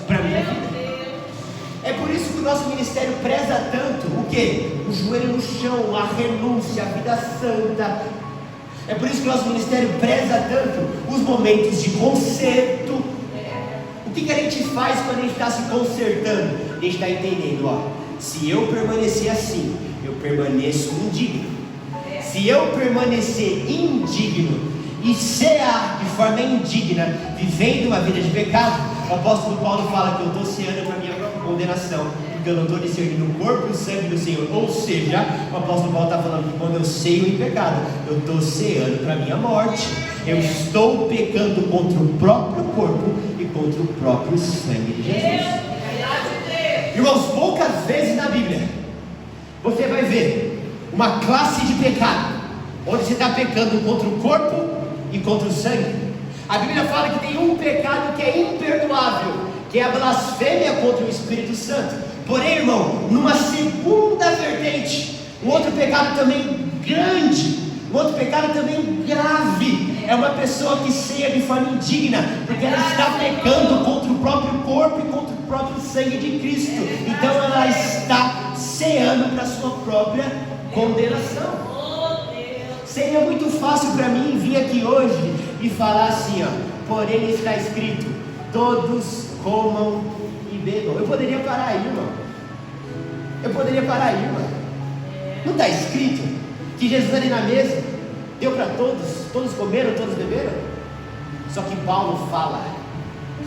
para a minha vida. É por isso que o nosso ministério preza tanto o quê? O joelho no chão, a renúncia, a vida santa. É por isso que o nosso ministério preza tanto os momentos de conserto. O que a gente faz quando a gente está se consertando? A gente está entendendo, ó, se eu permanecer assim, eu permaneço indigno. Se Se eu permanecer indigno e cear de forma indigna, vivendo uma vida de pecado, o apóstolo Paulo fala que eu estou ceando para a minha própria condenação, porque eu não estou discernindo o corpo e o sangue do Senhor. Ou seja, o apóstolo Paulo está falando que quando eu ceio em pecado, eu estou ceando para a minha morte. Eu estou pecando contra o próprio corpo e contra o próprio sangue de Jesus. Irmãos, poucas vezes na Bíblia você vai ver uma classe de pecado onde você está pecando contra o corpo e contra o sangue. A Bíblia fala que tem um pecado que é imperdoável, que é a blasfêmia contra o Espírito Santo. Porém, irmão, numa segunda vertente, um outro pecado também grande, um outro pecado também grave, é uma pessoa que ceia de forma indigna, porque ela está pecando contra o próprio corpo e contra o próprio sangue de Cristo. Então ela está ceando para a sua própria condenação. Seria muito fácil para mim vir aqui hoje e falar assim, ó, porém está escrito, todos comam e bebam. Eu poderia parar aí, irmão. Não está escrito que Jesus ali na mesa deu para todos, todos comeram, todos beberam? Só que Paulo fala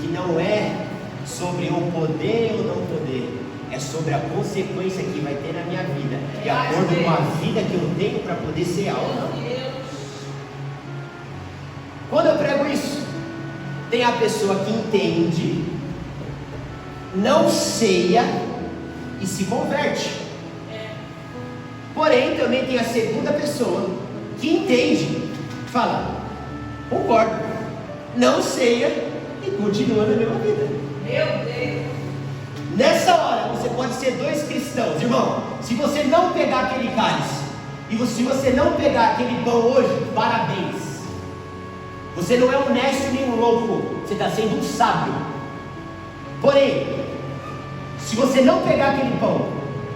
que não é sobre o poder ou não poder, é sobre a consequência que vai ter na minha vida, de acordo com a vida que eu tenho para poder cear ou não. Quando eu prego isso, tem a pessoa que entende, não ceia e se converte. Porém, também tem a segunda pessoa que entende, fala, concordo, não ceia e continua na mesma vida. Meu Deus! Nessa hora, você pode ser dois cristãos, irmão. Se você não pegar aquele cálice, e se você não pegar aquele pão hoje, parabéns. Você não é um nécio nem um louco, você está sendo um sábio. Porém, se você não pegar aquele pão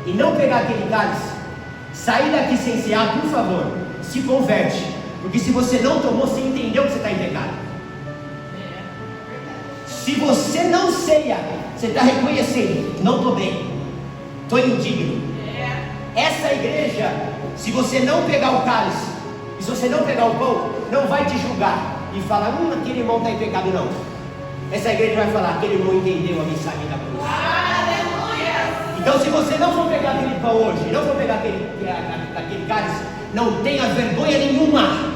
e não pegar aquele cálice, sair daqui sem cear, por favor, se converte. Porque se você não tomou, você entendeu que você está em pecado. Se você não ceia, você está reconhecendo, não estou bem, estou indigno. Essa igreja, se você não pegar o cálice, e se você não pegar o pão, não vai te julgar e falar, aquele irmão está em pecado, não. Essa igreja vai falar, aquele irmão entendeu a mensagem da cruz. Aleluia! Então, se você não for pegar aquele pão hoje, não for pegar aquele cálice, não tenha vergonha nenhuma.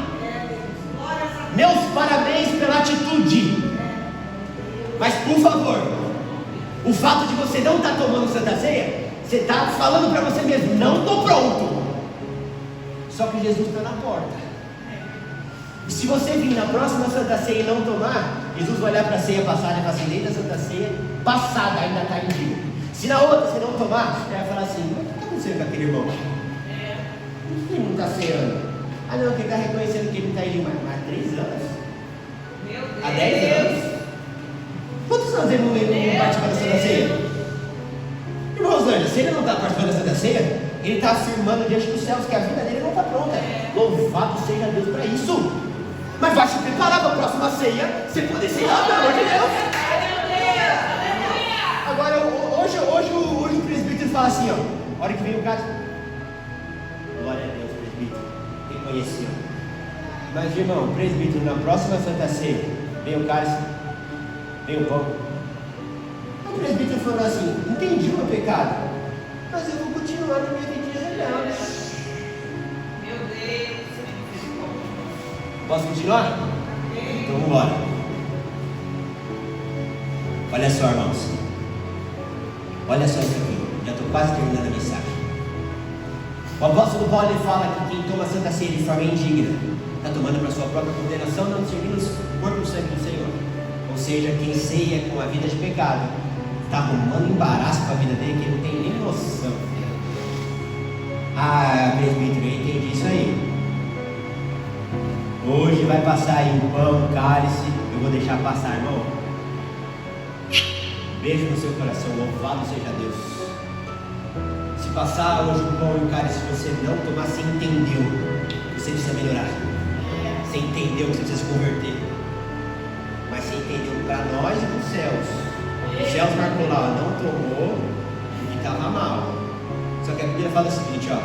Meus parabéns pela atitude. Mas, por favor, o fato de você não estar tomando Santa Ceia, você está falando para você mesmo, não estou pronto. Só que Jesus está na porta. E se você vir na próxima Santa Ceia e não tomar, Jesus vai olhar para a ceia passada e falar assim, nem da Santa Ceia passada ainda está em dia. Se na outra você não tomar, ele vai falar assim, o que está acontecendo com aquele irmão? Por que não está ceando? Ah não, porque ele está reconhecendo que ele está aí mais 3 anos. Meu Deus. Há 10 anos. Quantos anos ele não participa da Santa Ceia? Irmão Rosângela, se ele não está participando da Santa Ceia, ele está afirmando diante dos céus que a vida dele não está pronta. Louvado seja Deus para isso. Mas vai se preparar para a próxima ceia, você poder cear, pelo amor de Deus. Agora, hoje o presbítero fala assim, ó, a hora que vem o caso, glória a Deus, presbítero, reconheceu. Mas irmão, presbítero, na próxima Santa Ceia, vem o cálice, vem o pão. O presbítero falou assim, entendi o meu pecado, mas eu vou continuar na minha vidinha rebelde. Meu Deus. Posso continuar? Então vamos embora. Olha só, irmãos. Olha só isso aqui. Já estou quase terminando a mensagem. O apóstolo Paulo ele fala que quem toma a Santa Ceia de forma indigna está tomando para sua própria condenação, não servindo o corpo e o sangue do Senhor. Ou seja, quem ceia com a vida de pecado está arrumando embaraço para a vida dele que ele não tem nem noção. Ah, presbítero, eu entendi isso aí. Hoje vai passar aí o pão, o cálice, eu vou deixar passar, irmão. Beijo no seu coração, louvado seja Deus. Se passar hoje o pão e o cálice, se você não tomar, você entendeu que você precisa melhorar. Você entendeu que você precisa se converter. Mas você entendeu para nós e para os céus. Os céus marcou lá, não tomou e estava mal. Só que a Bíblia fala o seguinte, ó,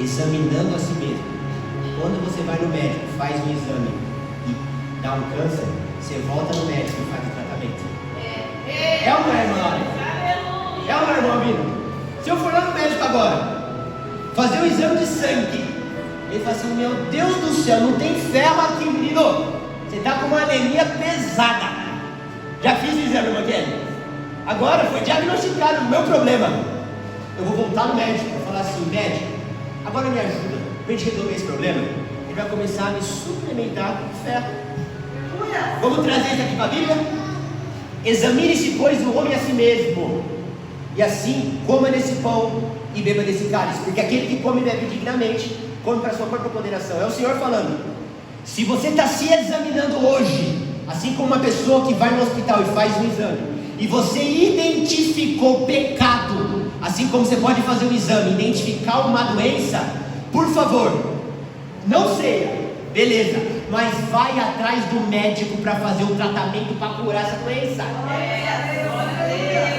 examinando a si mesmo. Quando você vai no médico, faz um exame e dá um câncer, você volta no médico e faz o tratamento. É ou não é, irmão? É ou não é, irmão Bino? Se eu for lá no médico agora, fazer um exame de sangue, ele fala assim: meu Deus do céu, não tem ferro aqui, menino. Você está com uma anemia pesada. Já fiz o exame, irmão Kelly. Agora foi diagnosticado o meu problema. Eu vou voltar no médico, vou falar assim: médico, agora me ajuda para a gente resolver esse problema. Ele vai começar a me suplementar com ferro. Vamos trazer isso aqui para a Bíblia? Examine-se, pois, o homem a si mesmo, e assim coma desse pão e beba desse cálice, porque aquele que come e bebe dignamente, come para a sua própria condenação. É o Senhor falando. Se você está se examinando hoje, assim como uma pessoa que vai no hospital e faz um exame, e você identificou pecado, assim como você pode fazer um exame, identificar uma doença, por favor, não seja, beleza, mas vai atrás do médico para fazer o tratamento para curar essa doença.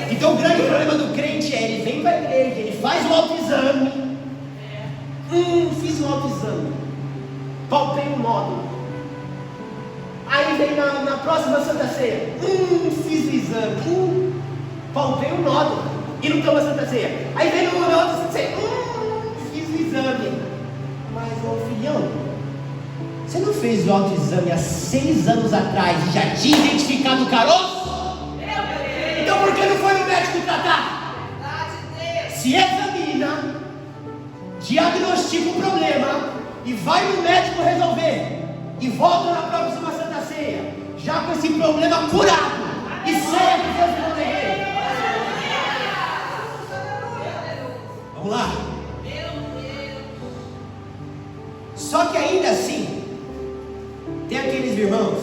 Então o grande problema do crente é, ele vem para a igreja, ele faz o autoexame. Fiz um autoexame, palpei um nódulo. Aí vem na próxima Santa Ceia, fiz o exame, palpei um nódulo, e não toma Santa Ceia. Aí vem no outro Santa Ceia, fiz o exame. Mas, ô filhão, você não fez o autoexame há 6 anos atrás e já tinha identificado o caroço? Então por que não foi no médico tratar? Se examina, diagnostica o problema e vai no médico resolver, e volta na próxima Santa Ceia já com esse problema curado e sério que Deus vai resolver. Vamos lá. Só que ainda assim tem aqueles irmãos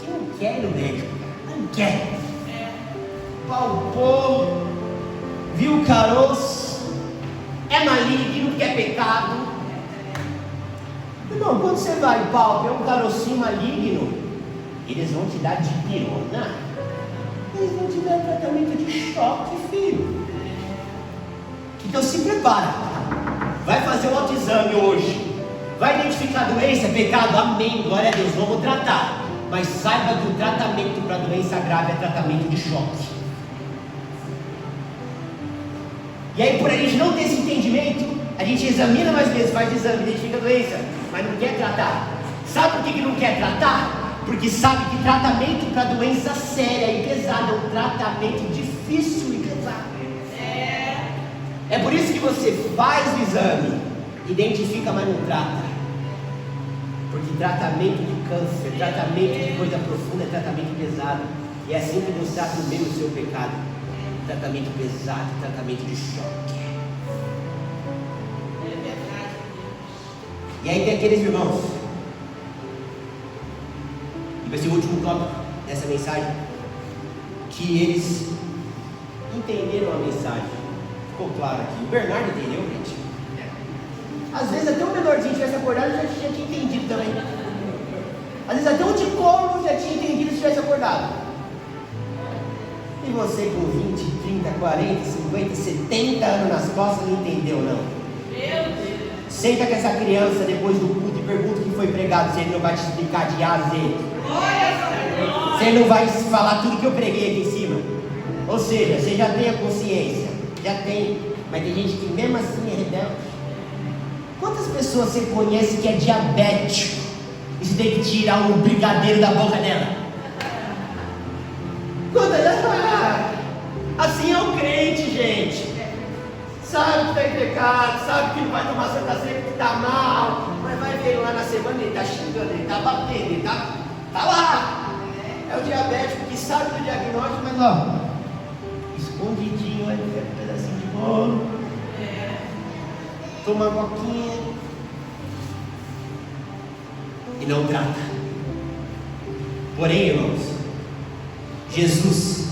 que não querem ir no médico, não quer. Palpou, viu o caroço, é maligno, que é pecado. Irmão, quando você vai e palpa, é um carocinho maligno, eles vão te dar dipirona, eles vão te dar tratamento de choque, filho. Então se prepara, vai fazer o autoexame hoje, vai identificar a doença, pecado, amém, glória a Deus, vamos tratar. Mas saiba que o tratamento para doença grave é tratamento de choque. E aí, por a gente não ter esse entendimento, a gente examina mais vezes, faz exame, identifica a doença, mas não quer tratar. Sabe por que não quer tratar? Porque sabe que tratamento para doença séria e pesada é um tratamento difícil e pesado. É por isso que você faz o exame, identifica, mas não trata. Porque tratamento de câncer, tratamento de coisa profunda é tratamento pesado. E é assim que você atende o seu pecado. Tratamento pesado, tratamento de choque. E aí tem aqueles irmãos, e vai ser o último tópico dessa mensagem, que eles entenderam a mensagem. Ficou claro aqui. O Bernardo entendeu, gente? Às vezes até um menorzinho tivesse acordado já tinha entendido também. Às vezes até um de colo já tinha entendido se tivesse acordado. E você com 20, 30, 40, 50, 70 anos nas costas não entendeu não. Meu Deus. Senta com essa criança depois do culto e pergunta o que foi pregado, se ele não vai te explicar de A a Z. Se ele não vai falar tudo que eu preguei aqui em cima. Ou seja, você já tem a consciência, já tem, mas tem gente que mesmo assim é rebelde. Quantas pessoas você conhece que é diabético e você tem que tirar um brigadeiro da boca dela? Assim é o crente, gente. Sabe que está em pecado, sabe que não vai tomar Santa Ceia porque está mal, mas vai ver lá na semana, ele está xingando, ele está batendo, ele está lá. É o diabético que sabe do diagnóstico, mas ó, escondidinho, olha, um pedacinho de bolo, toma uma coquinha e não trata. Porém, irmãos, Jesus,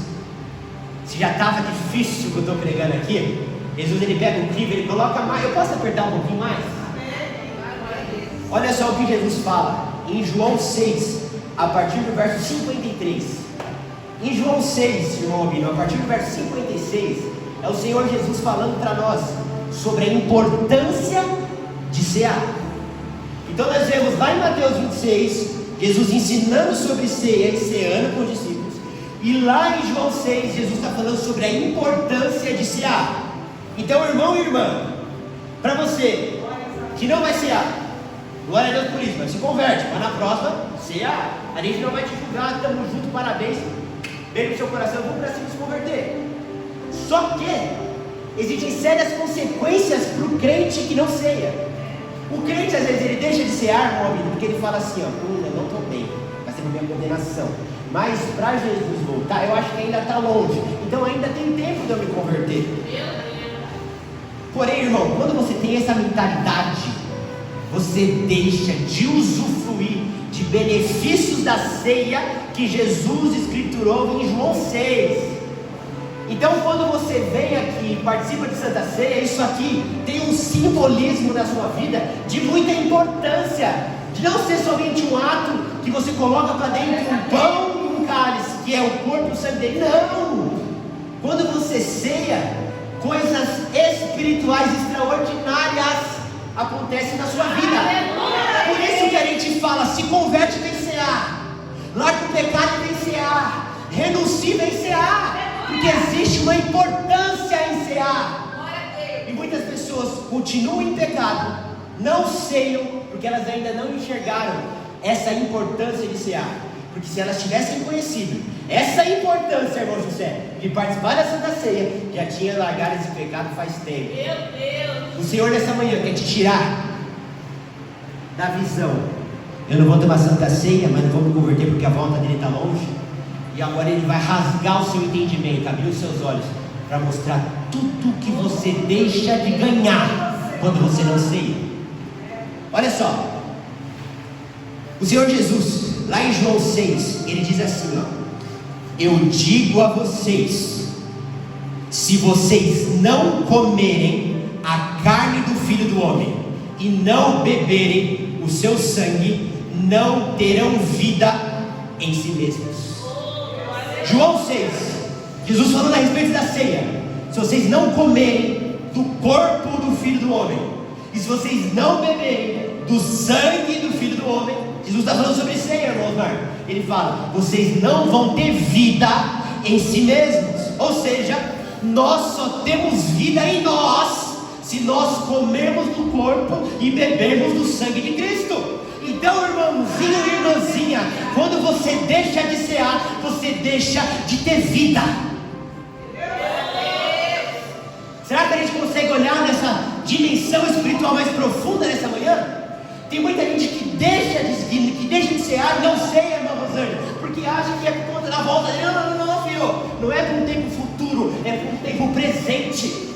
se já estava difícil o que eu estou pregando aqui, Jesus ele pega um crivo, ele coloca mais. Eu posso apertar um pouquinho mais? Olha só o que Jesus fala em João 6, a partir do verso 53. Em João 6, irmão Albino, a partir do verso 56, é o Senhor Jesus falando para nós sobre a importância de cear. Então nós vemos lá em Mateus 26, Jesus ensinando sobre ceia e ceando com os discípulos. E lá em João 6, Jesus está falando sobre a importância de cear. Então, irmão e irmã, para você que não vai cear, glória a Deus por isso, mas se converte, para na próxima cear. A gente não vai te julgar, estamos juntos, parabéns, bem no seu coração, vamos para cima se converter. Só que existem sérias consequências para o crente que não ceia. O crente às vezes ele deixa de cear, meu amigo, porque ele fala assim, ó, eu não estou bem, vai ser minha condenação. Mas para Jesus voltar, eu acho que ainda está longe. Então ainda tem tempo de eu me converter. Porém, irmão, quando você tem essa mentalidade, você deixa de usufruir de benefícios da ceia que Jesus escriturou em João 6. Então quando você vem aqui e participa de Santa Ceia, isso aqui tem um simbolismo na sua vida de muita importância, de não ser somente um ato que você coloca para dentro um pão e um cálice, que é o corpo e o sangue dele. Não! Quando você ceia, coisas espirituais extraordinárias acontecem na sua vida. Por isso que a gente fala, se converte e vem cear, larga o pecado e vem cear, renuncia e vem cear, porque existe uma importância em cear. E muitas pessoas continuam em pecado, não ceiam, porque elas ainda não enxergaram essa importância de cear. Porque se elas tivessem conhecido essa importância, irmão José, de participar da Santa Ceia, já tinha largado esse pecado faz tempo. Meu Deus! O Senhor nessa manhã quer te tirar da visão. Eu não vou tomar Santa Ceia, mas não vou me converter porque a volta dele está longe. E agora ele vai rasgar o seu entendimento, abrir os seus olhos, para mostrar tudo que você deixa de ganhar quando você não ceia. Olha só, o Senhor Jesus, lá em João 6, ele diz assim, ó: eu digo a vocês, se vocês não comerem a carne do Filho do Homem e não beberem o seu sangue, não terão vida em si mesmos. João 6, Jesus falando a respeito da ceia: se vocês não comerem do corpo do Filho do Homem, e se vocês não beberem do sangue do Filho do Homem, Jesus está falando sobre ceia, irmão Osmar. Ele fala, vocês não vão ter vida em si mesmos. Ou seja, nós só temos vida em nós se nós comermos do corpo e bebermos do sangue de Cristo. Então, irmãozinho e irmãzinha, quando você deixa de cear, você deixa de ter vida. Será que a gente consegue olhar nessa dimensão espiritual mais profunda nessa manhã? Tem muita gente que deixa de cear e não ceia, irmã Rosângela, porque acha que é por conta da volta. Não, filho, não é para um tempo futuro, é para um tempo presente.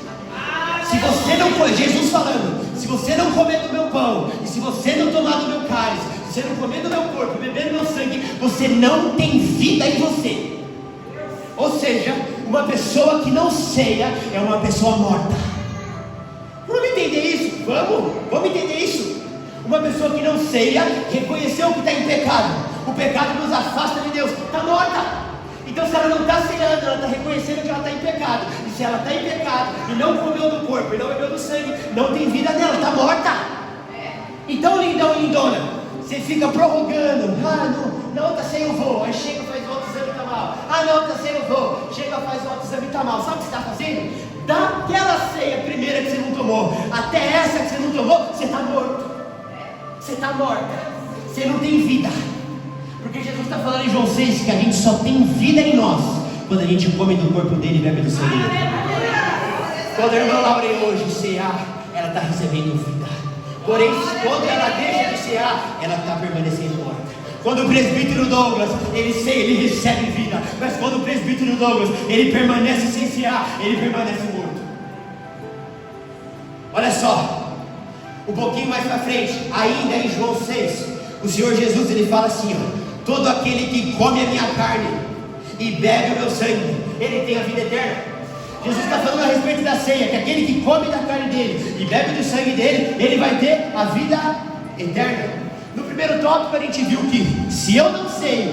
Se você não comer, Jesus falando, se você não comer do meu pão, e se você não tomar do meu cálice, se você não comer do meu corpo, beber do meu sangue, você não tem vida em você. Ou seja, uma pessoa que não ceia é uma pessoa morta. Vamos entender isso? Vamos entender isso. Uma pessoa que não ceia, reconheceu que está em pecado, o pecado nos afasta de Deus, está morta. Então se ela não está ceando, ela está reconhecendo que ela está em pecado. E se ela está em pecado e não comeu do corpo e não bebeu do sangue, não tem vida nela, está morta. Então, lindão e lindona, você fica prorrogando. Não, tá sem, eu vou. Aí chega, faz o autoexame, está mal. Não, tá sem, eu vou. Chega, faz o autoexame, está mal. Sabe o que você está fazendo? Daquela ceia primeira que você não tomou até essa que você não tomou, você está morto. Você está morta. Você não tem vida. Porque Jesus está falando em João 6 que a gente só tem vida em nós quando a gente come do corpo dele e bebe do sangue dele. Quando a irmã Laura hoje cear, ela está recebendo vida. Porém, quando ela deixa de cear, ela está permanecendo morta. Quando o presbítero Douglas, ele ceia, ele recebe vida. Mas quando o presbítero Douglas, ele permanece sem cear, ele permanece morto. Olha só, um pouquinho mais para frente, ainda em João 6, o Senhor Jesus, ele fala assim, ó: todo aquele que come a minha carne e bebe o meu sangue, ele tem a vida eterna. Jesus está falando a respeito da ceia, que aquele que come da carne dele e bebe do sangue dele, ele vai ter a vida eterna. No primeiro tópico a gente viu que se eu não ceio,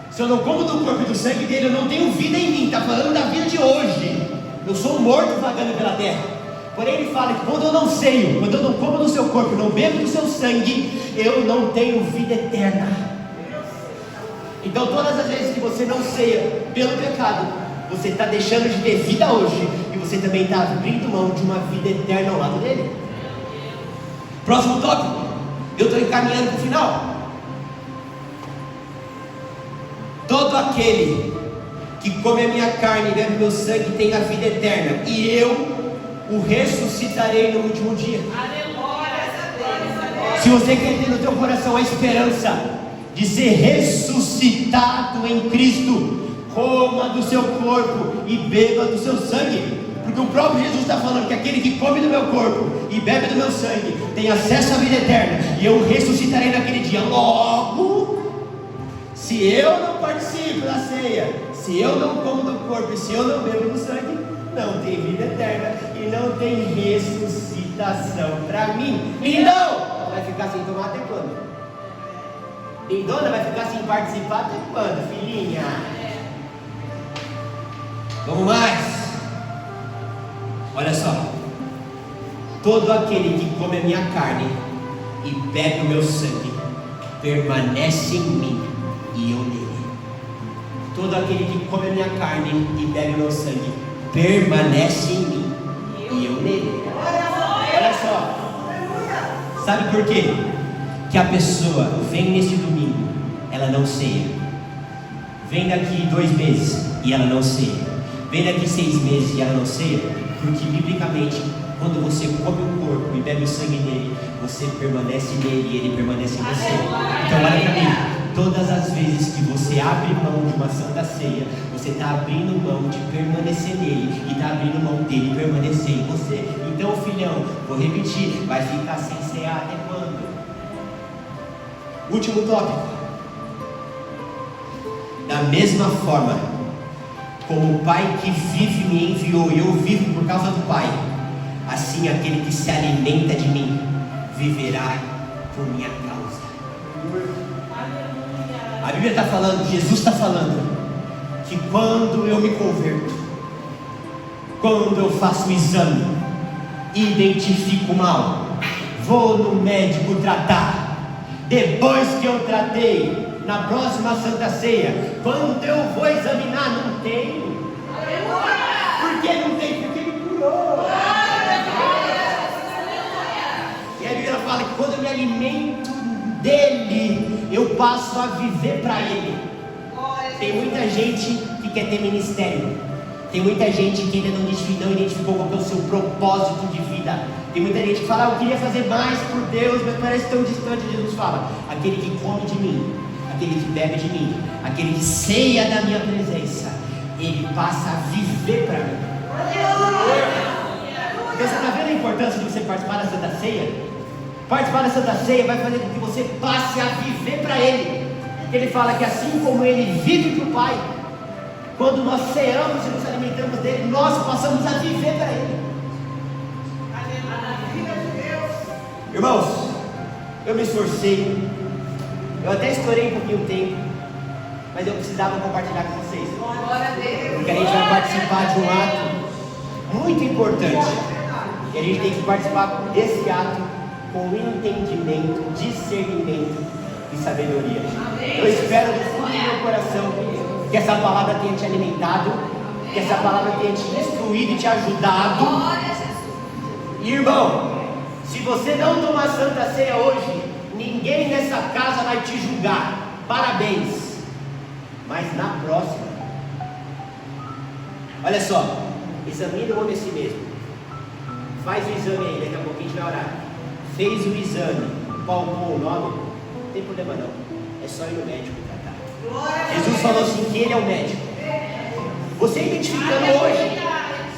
se eu não como do corpo e do sangue dele, eu não tenho vida em mim. Está falando da vida de hoje. Eu sou morto vagando pela terra. Porém ele fala que quando eu não ceio, quando eu não como do seu corpo, não bebo do seu sangue, eu não tenho vida eterna. Então todas as vezes que você não ceia pelo pecado, você está deixando de ter vida hoje, e você também está abrindo mão de uma vida eterna ao lado dele. Próximo tópico, eu estou encaminhando para o final. Todo aquele que come a minha carne e bebe meu sangue tem a vida eterna, e eu o ressuscitarei no último dia. Se você quer ter no teu coração a esperança de ser ressuscitado em Cristo, coma do seu corpo e beba do seu sangue, porque o próprio Jesus está falando que aquele que come do meu corpo e bebe do meu sangue tem acesso à vida eterna, e eu ressuscitarei naquele dia. Logo, se eu não participo da ceia, se eu não como do corpo e se eu não bebo do sangue, não tem vida eterna e não tem ressuscitação para mim. Lindão vai ficar sem tomar até quando? Lindona vai ficar sem participar até quando, filhinha? Vamos mais. Olha só. Todo aquele que come a minha carne e bebe o meu sangue permanece em mim e eu nele. Todo aquele que come a minha carne e bebe o meu sangue permanece em mim e eu nele. Olha só. Sabe por quê? Que a pessoa vem nesse domingo, ela não ceia. Vem daqui 2 meses e ela não ceia. Vem daqui 6 meses e ela não ceia. Porque biblicamente, quando você come o corpo e bebe o sangue dele, você permanece nele e ele permanece em você. Então olha para mim. Todas as vezes que você abre mão de uma santa ceia, você está abrindo mão de permanecer nele e está abrindo mão dele permanecer em você. Então, filhão, vou repetir, vai ficar sem cear até quando? Último tópico. Da mesma forma como o Pai que vive me enviou e eu vivo por causa do Pai, assim aquele que se alimenta de mim viverá por minha causa. A Bíblia está falando, Jesus está falando, que quando eu me converto, quando eu faço o exame, identifico o mal, vou no médico tratar, depois que eu tratei, na próxima Santa Ceia, quando eu vou examinar, não tem. Por que não tem? Porque ele curou. E a Bíblia fala que quando eu me alimento dele, eu passo a viver para ele. Tem muita gente que quer ter ministério. Tem muita gente que ainda não identificou qual é o seu propósito de vida. Tem muita gente que fala, eu queria fazer mais por Deus, mas parece tão distante. Jesus fala, aquele que come de mim, aquele que bebe de mim, aquele que ceia da minha presença, ele passa a viver para mim. Então você está vendo a importância de você participar da Santa Ceia? Participar da Santa Ceia vai fazer com que você passe a viver para ele. Porque ele fala que assim como ele vive para o Pai, quando nós ceamos e nos alimentamos dele, nós passamos a viver para ele. Irmãos, eu me esforcei, eu até estourei um pouquinho o tempo, mas eu precisava compartilhar com vocês, porque a gente vai participar de um ato muito importante, e a gente tem que participar desse ato com entendimento, discernimento e sabedoria. Eu espero do fundo do meu coração que essa palavra tenha te alimentado, que essa palavra tenha te instruído e te ajudado. Irmão, se você não tomar Santa Ceia hoje, ninguém nessa casa vai te julgar. Parabéns. Mas na próxima, olha só, examine o homem a si mesmo. Faz o exame aí, daqui a pouquinho a gente vai orar. Fez o exame, palpou o nome, não tem problema não, é só ir no médico tratar. Jesus falou assim que ele é o médico. Você identificando hoje,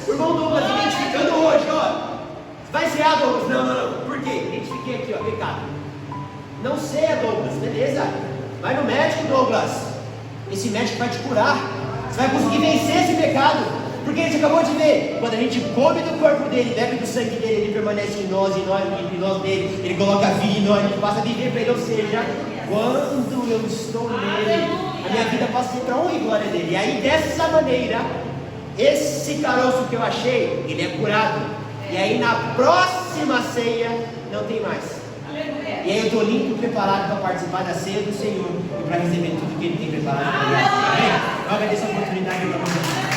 o irmão Douglas identificando hoje, ó, vai ser a Douglas, não, por quê? Identifiquei aqui, ó, pecado. Não ceia, Douglas, beleza, vai no médico, Douglas, esse médico vai te curar, você vai conseguir vencer esse pecado. Porque a gente acabou de ver, quando a gente come do corpo dele, bebe do sangue dele, ele permanece em nós, e nós nele, ele coloca vida em nós, a gente passa a viver para ele. Ou seja, quando eu estou nele, a minha vida passa a ser para honra e glória dele. E aí dessa maneira, esse caroço que eu achei, ele é curado. E aí na próxima ceia não tem mais. E aí eu estou limpo e preparado para participar da ceia do Senhor e para receber tudo que Ele tem preparado para mim. Amém? Eu agradeço a oportunidade de